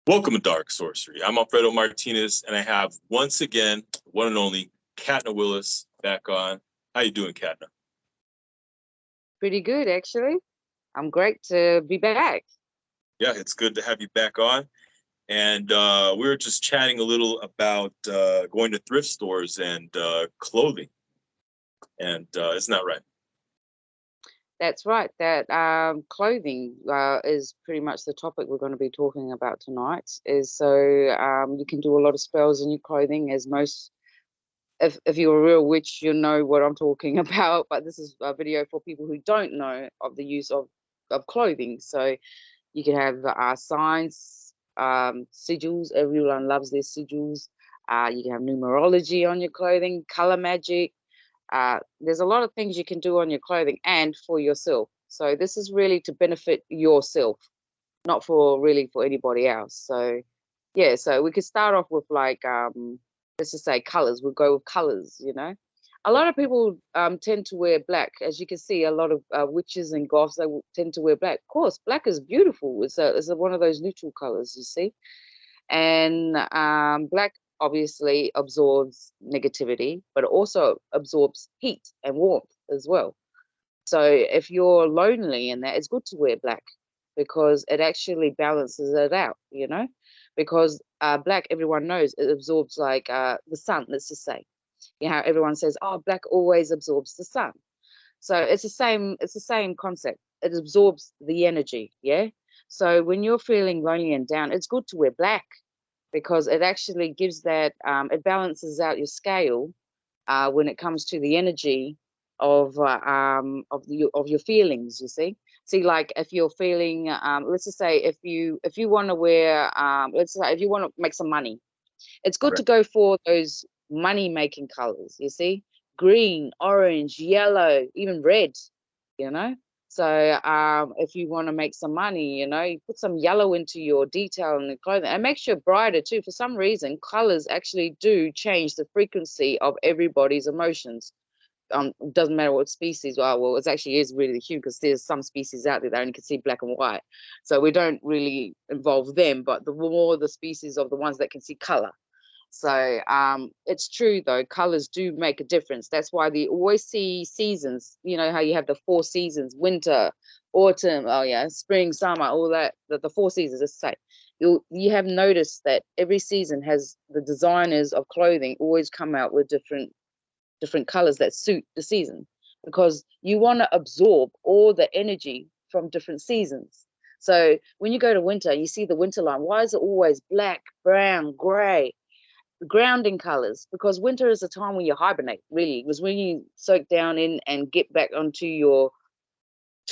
Welcome to Dark Sorcery. I'm Alfredo Martinez, and I have, once again, one and only, Catna Willis back on. How you doing, Catna? Pretty good, actually. I'm great to be back. Yeah, it's good to have you back on. And we were just chatting a little about going to thrift stores and clothing. And isn't that right? That's right. That clothing is pretty much the topic we're going to be talking about tonight. You can do a lot of spells in your clothing, as most. If you're a real witch, you know what I'm talking about. But this is a video for people who don't know of the use of clothing. So you can have signs, sigils. Everyone loves their sigils. You can have numerology on your clothing, color magic. There's a lot of things you can do on your clothing and for yourself. So this is really to benefit yourself, not for anybody else. So yeah, so we could start off with like let's just say colors. We'll go with colors. A lot of people tend to wear black. As you can see, a lot of witches and goths, they tend to wear black. Of course, black is beautiful. It's one of those neutral colors, you see. And black obviously absorbs negativity, but it also absorbs heat and warmth as well. So if you're lonely and that, it's good to wear black because it actually balances it out, because black, everyone knows, it absorbs like the sun, let's just say. Everyone says, oh, black always absorbs the sun. So it's the same concept. It absorbs the energy, yeah? So when you're feeling lonely and down, it's good to wear black because it actually gives that, it balances out your scale when it comes to the energy of your feelings, you see. See, like if you're feeling, let's just say if you want to wear, let's say if you want to make some money, it's good to go for those money making colors, you see, green, orange, yellow, even red, you know. So if you want to make some money, you put some yellow into your detail in the clothing. It makes you brighter too. For some reason, colors actually do change the frequency of everybody's emotions. Doesn't matter what species. Well, it actually is really the hue, because there's some species out there that only can see black and white. So we don't really involve them, but the more the species of the ones that can see color. So it's true though, colors do make a difference. That's why they always see seasons. You know how you have the 4 seasons: winter, autumn, spring, summer, all that. The 4 seasons. Let's say you have noticed that every season has the designers of clothing always come out with different colors that suit the season, because you want to absorb all the energy from different seasons. So when you go to winter, you see the winter line. Why is it always black, brown, gray? Grounding colors, because winter is a time when you hibernate. Really, it was when you soak down in and get back onto your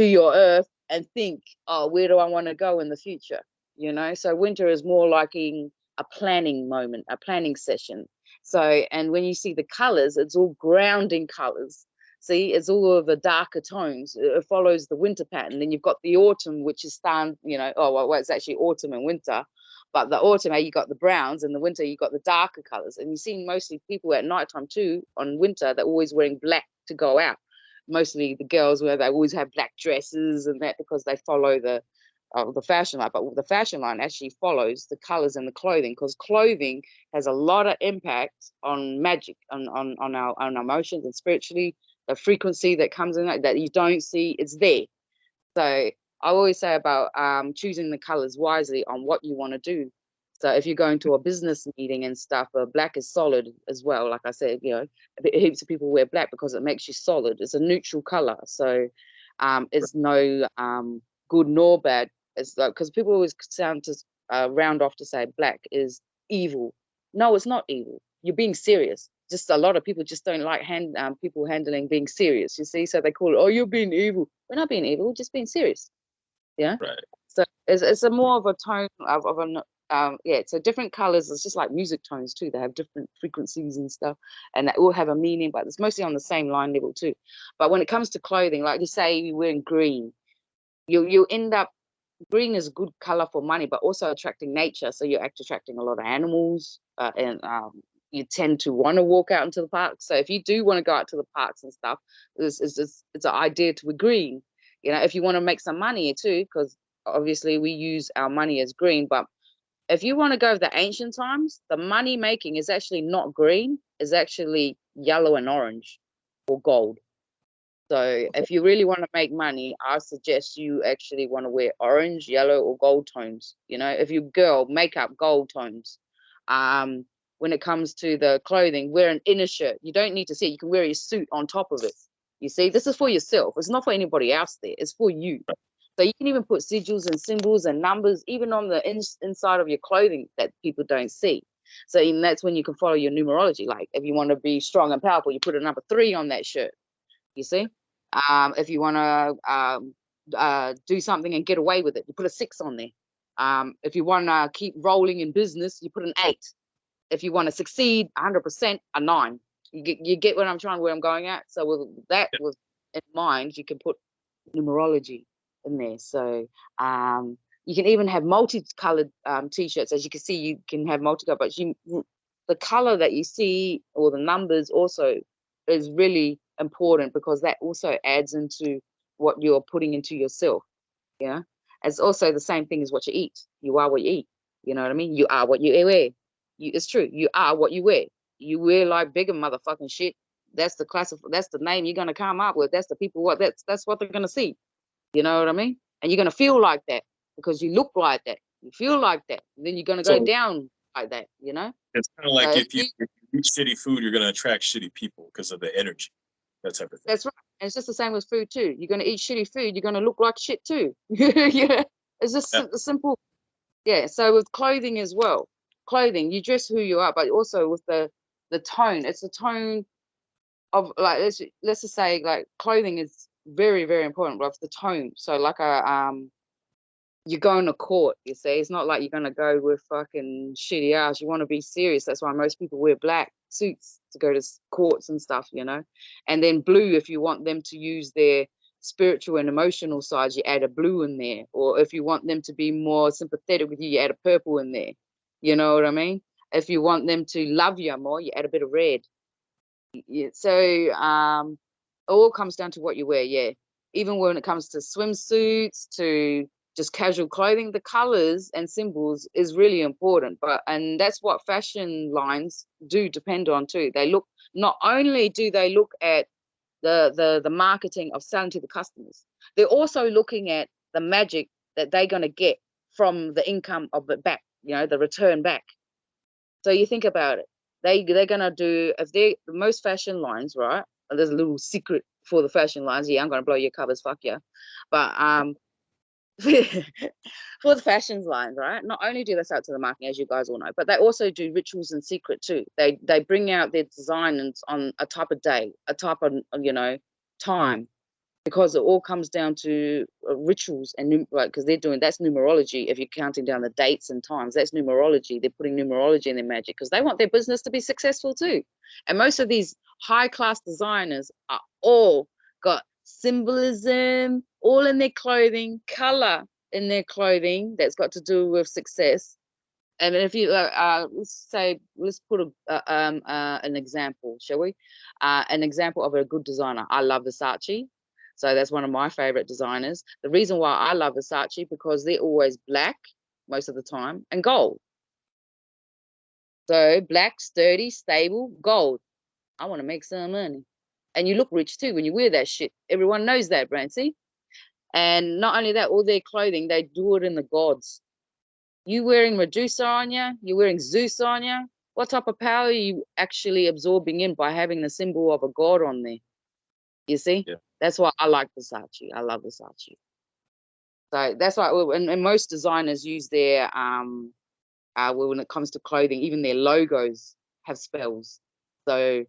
earth and think, oh, where do I want to go in the future? So winter is more like a planning moment, a planning session. So, and when you see the colors, it's all grounding colors. See, it's all of the darker tones. It follows the winter pattern. Then you've got the autumn, which is it's actually autumn and winter. But the autumn, you got the browns, and the winter, you got the darker colors. And you see mostly people at nighttime too, on winter, they're always wearing black to go out. Mostly the girls, where they always have black dresses and that, because they follow the fashion line. But the fashion line actually follows the colors in the clothing, because clothing has a lot of impact on magic, on our emotions, and spiritually, the frequency that comes in that you don't see, it's there. So I always say about choosing the colors wisely on what you want to do. So if you're going to a business meeting and stuff, black is solid as well. Like I said, heaps of people wear black because it makes you solid. It's a neutral color. So it's no good nor bad. It's like, because people always sound to round off to say black is evil. No, it's not evil. You're being serious. Just a lot of people just don't like people handling being serious, you see. So they call it, oh, you're being evil. We're not being evil, we're just being serious. Yeah. Right. So it's a more of a tone of an so different colors. It's just like music tones too. They have different frequencies and stuff, and they all have a meaning, but it's mostly on the same line level too. But when it comes to clothing, like you say, you're wearing green, you end up, green is a good color for money, but also attracting nature. So you're attracting a lot of animals, and you tend to want to walk out into the park. So if you do want to go out to the parks and stuff, it's an idea to be green. If you want to make some money too, because obviously we use our money as green, but If you want to go with the ancient times, the money making is actually not green, is actually yellow and orange or gold. So if you really want to make money, I suggest you actually want to wear orange, yellow, or gold tones. You know, if you girl, makeup gold tones. When it comes to the clothing, wear an inner shirt. You don't need to see it. You can wear your suit on top of it. You see, this is for yourself. It's not for anybody else there. It's for you. So you can even put sigils and symbols and numbers even on the inside of your clothing that people don't see. So that's when you can follow your numerology. Like if you want to be strong and powerful, you put a number 3 on that shirt. You see, if you want to do something and get away with it, you put a 6 on there. If you want to keep rolling in business, you put an 8. If you want to succeed 100%, a 9. You get what I'm trying, where I'm going at. So with that with in mind, you can put numerology in there. So you can even have multicolored t-shirts. As you can see, you can have multicolored, but the color that you see or the numbers also is really important, because that also adds into what you're putting into yourself. Yeah, it's also the same thing as what you eat. You are what you eat. You know what I mean? You are what you wear. It's true. You are what you wear. You wear like bigger motherfucking shit. That's the that's the name you're gonna come up with. That's the people that's what they're gonna see. You know what I mean? And you're gonna feel like that because you look like that. You feel like that. And then you're gonna go down like that, you know? It's kind of like if you eat shitty food, you're gonna attract shitty people because of the energy. That type of thing. That's right. And it's just the same with food too. You're gonna eat shitty food, you're gonna look like shit too. Yeah. It's just simple. Yeah. So with clothing as well. Clothing, you dress who you are, but also with the tone. It's the tone of, like, let's just say, like, clothing is very, very important, but it's the tone. So like you're going to court, you see. It's not like you're gonna go with fucking shitty ass. You want to be serious. That's why most people wear black suits to go to courts and stuff, you know. And then blue, if you want them to use their spiritual and emotional sides, you add a blue in there. Or if you want them to be more sympathetic with you, you add a purple in there. You know what I mean? If you want them to love you more, you add a bit of red. Yeah, so it all comes down to what you wear. Yeah, even when it comes to swimsuits, to just casual clothing, the colors and symbols is really important. And that's what fashion lines do depend on too. They look, not only do they look at the marketing of selling to the customers, they're also looking at the magic that they're going to get from the income of it back, you know, the return back. So you think about it. They're gonna do, if they, the most fashion lines, right? And there's a little secret for the fashion lines. Yeah, I'm gonna blow your covers, fuck yeah. But for the fashions lines, right? Not only do they sell to the market, as you guys all know, but they also do rituals in secret too. They bring out their designs on a type of day, a type of, you know, time, because it all comes down to rituals and like, because they're doing, that's numerology. If you're counting down the dates and times, that's numerology. They're putting numerology in their magic because they want their business to be successful too. And most of these high class designers are all got symbolism all in their clothing, color in their clothing that's got to do with success. And if you let's put an example, shall we? An example of a good designer. I love Versace. So that's one of my favorite designers. The reason why I love Versace, because they're always black most of the time and gold. So black, sturdy, stable, gold. I want to make some money. And you look rich too when you wear that shit. Everyone knows that, Brancy. And not only that, all their clothing, they do it in the gods. You wearing Medusa on you, you're wearing Zeus on you. What type of power are you actually absorbing in by having the symbol of a god on there? You see? Yeah. That's why I like Versace. I love Versace. So that's why, and most designers use their, when it comes to clothing, even their logos have spells. So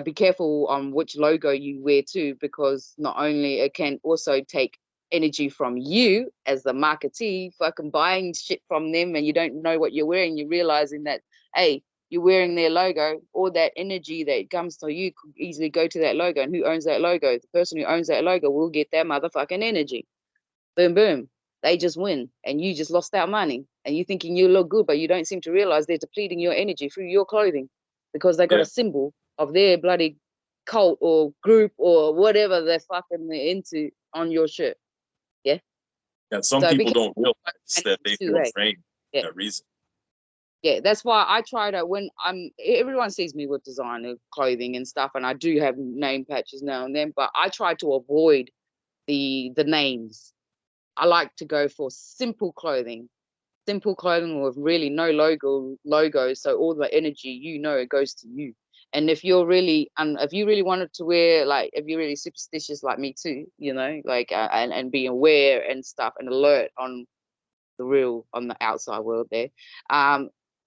be careful on which logo you wear too, because not only it can also take energy from you as the marketee, fucking buying shit from them, and you don't know what you're wearing, you're realizing that, hey, you're wearing their logo, or that energy that comes to you could easily go to that logo. And who owns that logo? The person who owns that logo will get that motherfucking energy. Boom, boom. They just win, and you just lost that money. And you thinking you look good, but you don't seem to realize they're depleting your energy through your clothing, because they got a symbol of their bloody cult or group or whatever they're fucking into on your shirt. Yeah. Yeah. Some people don't realize that they feel drained for that reason. Yeah, that's why I try to, when everyone sees me with designer clothing and stuff, and I do have name patches now and then, but I try to avoid the names. I like to go for simple clothing with really no logo, so all the energy, it goes to you. And if you're really if you really wanted to wear, like, if you're really superstitious like me too, like, and be aware and stuff and alert on the outside world there,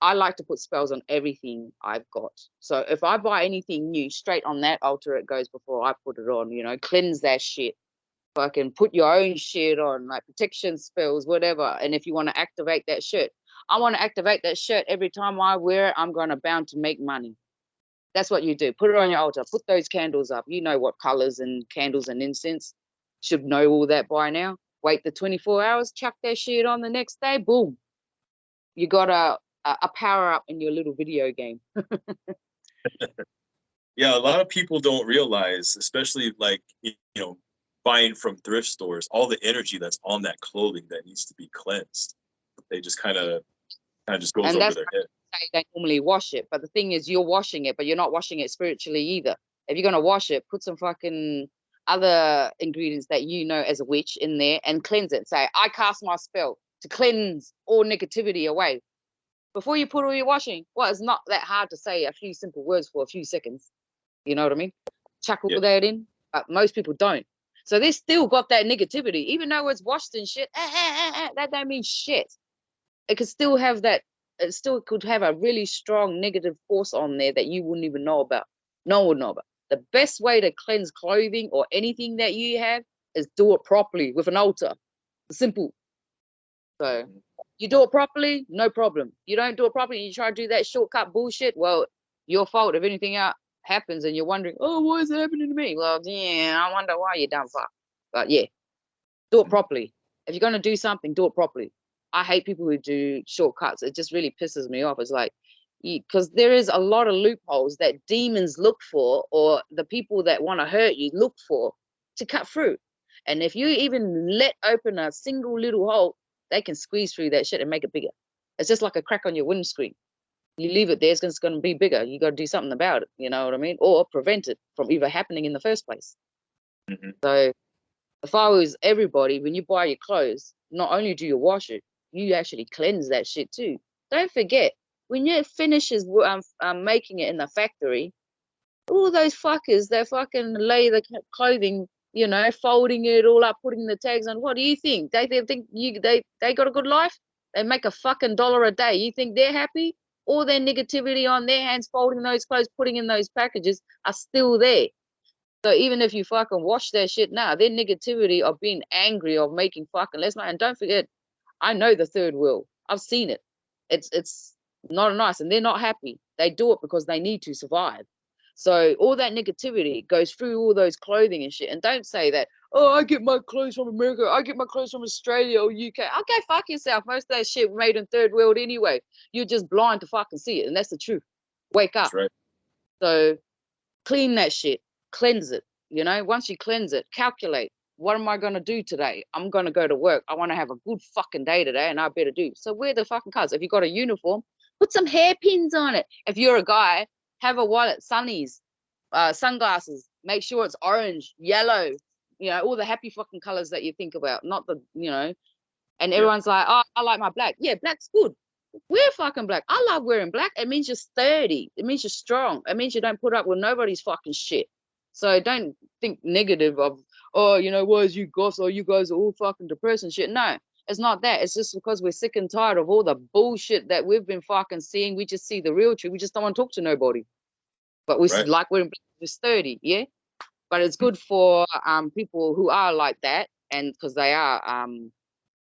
I like to put spells on everything I've got. So if I buy anything new, straight on that altar it goes before I put it on. Cleanse that shit. Fucking put your own shit on, like protection spells, whatever. And if you want to activate that shirt, I want to activate that shirt every time I wear it. I'm gonna bound to make money. That's what you do. Put it on your altar. Put those candles up. You know what colors and candles and incense. Should know all that by now. Wait the 24 hours. Chuck that shit on the next day. Boom. You got a power up in your little video game. Yeah, a lot of people don't realize, especially like, buying from thrift stores, all the energy that's on that clothing that needs to be cleansed. They just kind of just goes And over that's their why head. they normally wash it. But the thing is, you're washing it, but you're not washing it spiritually either. If you're gonna wash it, put some fucking other ingredients that as a witch in there and cleanse it. Say, I cast my spell to cleanse all negativity away. Before you put all your washing, well, it's not that hard to say a few simple words for a few seconds. You know what I mean? Chuck all Yeah. that in, but most people don't. So they still got that negativity, even though it's washed and shit. That don't mean shit. It could still have that. It still could have a really strong negative force on there that you wouldn't even know about. No one would know about. The best way to cleanse clothing or anything that you have is do it properly with an altar. Simple. So you do it properly, no problem. You don't do it properly, you try to do that shortcut bullshit, well, your fault if anything happens and you're wondering, oh, why is it happening to me? Well, yeah, I wonder why you dumb fuck. But yeah, do it properly. If you're going to do something, do it properly. I hate people who do shortcuts. It just really pisses me off. It's like, because there is a lot of loopholes that demons look for, or the people that want to hurt you look for, to cut through. And if you even let open a single little hole, they can squeeze through that shit and make it bigger. It's just like a crack on your windscreen. You leave it there, it's going to be bigger. You got to do something about it. You know what I mean? Or prevent it from even happening in the first place. Mm-hmm. So if I was everybody, when you buy your clothes, not only do you wash it, you actually cleanse that shit too. Don't forget, when you finishes making it in the factory, all those fuckers, they fucking lay the clothing, folding it all up, putting the tags on. What do you think? They think they got a good life? They make a fucking $1 a day. You think they're happy? All their negativity on their hands, folding those clothes, putting in those packages, are still there. So even if you fucking wash that shit now, their negativity of being angry, of making fucking less money. And don't forget, I know the third world. I've seen it. It's not nice, and they're not happy. They do it because they need to survive. So all that negativity goes through all those clothing and shit. And don't say that, oh, I get my clothes from America, I get my clothes from Australia or UK. Okay, fuck yourself. Most of that shit made in third world anyway. You're just blind to fucking see it, and that's the truth. Wake up. That's right. So clean that shit, cleanse it. Once you cleanse it, calculate, what am I going to do today? I'm going to go to work. I want to have a good fucking day today, and I better do. So wear the fucking colors. If you got a uniform, put some hairpins on it. If you're a guy, have a wallet, sunnies, sunglasses. Make sure it's orange, yellow, all the happy fucking colors that you think about, not the, and everyone's like, oh, I like my black. Yeah, black's good. Wear fucking black. I love wearing black. It means you're sturdy. It means you're strong. It means you don't put up with nobody's fucking shit. So don't think negative of, oh, why is you goths or you guys are all fucking depressed and shit. No, it's not that. It's just because we're sick and tired of all the bullshit that we've been fucking seeing. We just see the real truth. We just don't want to talk to nobody. But we like wearing black, we're sturdy, yeah? But it's good for people who are like that, and because they are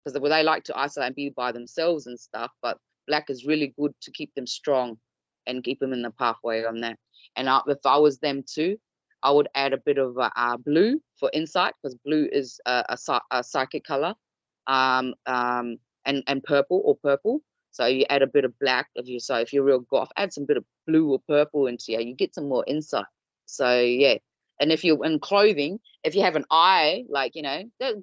because they like to isolate and be by themselves and stuff. But black is really good to keep them strong and keep them in the pathway on that. And if I was them too, I would add a bit of blue for insight, because blue is a psychic color, and purple or purple. So you add a bit of black. If you're real goth, add some bit of blue or purple into you get some more insight. So yeah. And if you're in clothing, if you have an eye, like,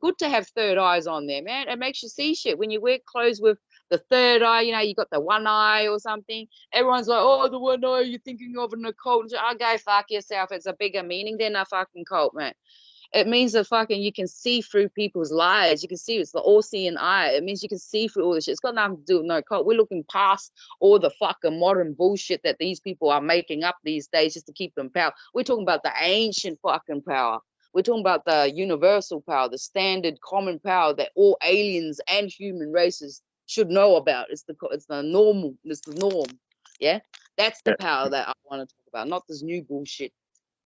good to have third eyes on there, man. It makes you see shit. When you wear clothes with the third eye, you know, you got the one eye or something. Everyone's like, oh, the one eye, you're thinking of an occult. I go fuck yourself. It's a bigger meaning than a fucking cult, man. It means that fucking you can see through people's lives. You can see, it's the all-seeing eye. It means you can see through all this shit. It's got nothing to do with no cult. We're looking past all the fucking modern bullshit that these people are making up these days just to keep them power. We're talking about the ancient fucking power. We're talking about the universal power, the standard common power that all aliens and human races should know about. It's the normal. It's the norm. Yeah, that's the power that I want to talk about, not this new bullshit.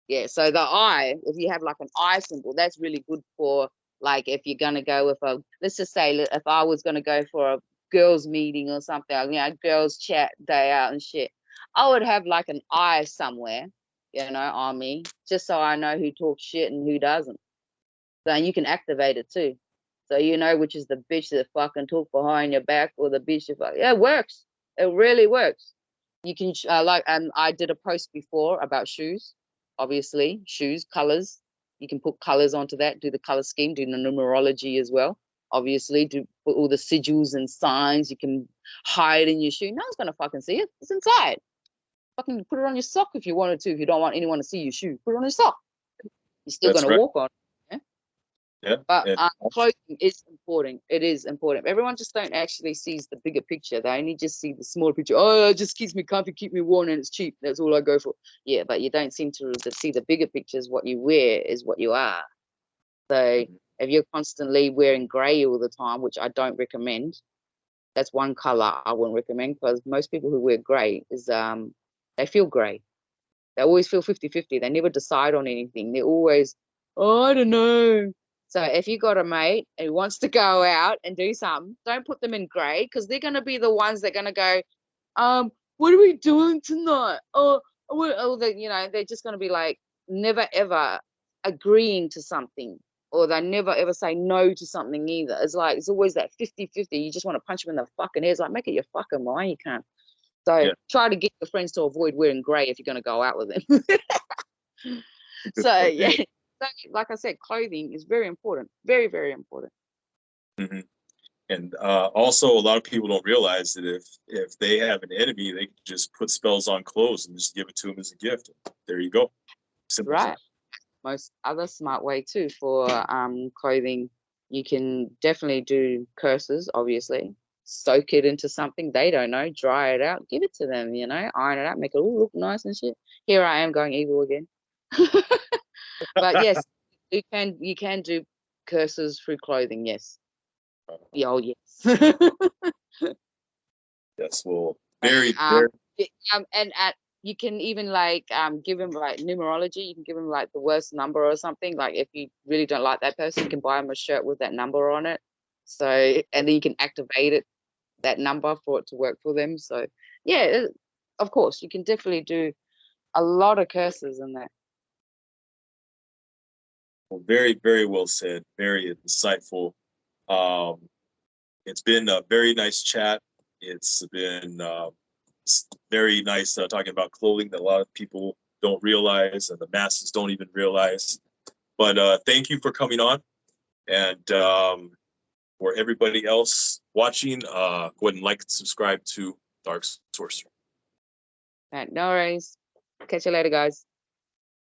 Yeah, so the eye, if you have like an eye symbol, that's really good for, like, if you're gonna go with a, let's just say if I was gonna go for a girls meeting or something, you know, girls chat day out and shit, I would have like an eye somewhere, you know, on me, just so I know who talks shit and who doesn't. So you can activate it too. So you know which is the bitch that fucking talk behind your back or the bitch that yeah, it works. It really works. You can I did a post before about shoes. Obviously, shoes, colors. You can put colors onto that, do the color scheme, do the numerology as well. Obviously, do put all the sigils and signs. You can hide in your shoe. No one's gonna fucking see it. It's inside. Fucking put it on your sock if you wanted to. If you don't want anyone to see your shoe, put it on your sock. You're still gonna walk on. Yeah. But clothing is important. It is important. Everyone just don't actually sees the bigger picture. They only just see the smaller picture. Oh, it just keeps me comfy, keep me warm, and it's cheap. That's all I go for. Yeah, but you don't seem to see the bigger pictures. What you wear is what you are. So if you're constantly wearing grey all the time, which I don't recommend, that's one color I wouldn't recommend, because most people who wear grey is they feel grey. They always feel 50-50. They never decide on anything. They're always, oh, I don't know. So if you got a mate who wants to go out and do something, don't put them in grey, because they're going to be the ones that are going to go, what are we doing tonight? You know, they're just going to be like never ever agreeing to something, or they never ever say no to something either. It's like, it's always that 50-50. You just want to punch them in the fucking head. It's like, make it your fucking mind. You can't. So try to get your friends to avoid wearing grey if you're going to go out with them. So yeah. Like I said, clothing is very important. Very, very important. Mm-hmm. And also, a lot of people don't realize that if they have an enemy, they can just put spells on clothes and just give it to them as a gift. There you go. Simple. Right. Most other smart way too for clothing. You can definitely do curses, obviously. Soak it into something they don't know, dry it out, give it to them, you know, iron it out, make it all look nice and shit. Here I am going evil again. But yes, you can do curses through clothing. Yes. Yeah, oh yes. Yes. Well, very. And you can even like give them like numerology. You can give them like the worst number or something. Like if you really don't like that person, you can buy them a shirt with that number on it. So, and then you can activate it, that number, for it to work for them. So yeah, of course you can definitely do a lot of curses in that. Well, very, very well said. Very insightful. It's been a very nice chat. It's been very nice talking about clothing that a lot of people don't realize, and the masses don't even realize. But thank you for coming on. And for everybody else watching, go ahead and like and subscribe to Dark Sorcery. All right, no worries. Catch you later, guys.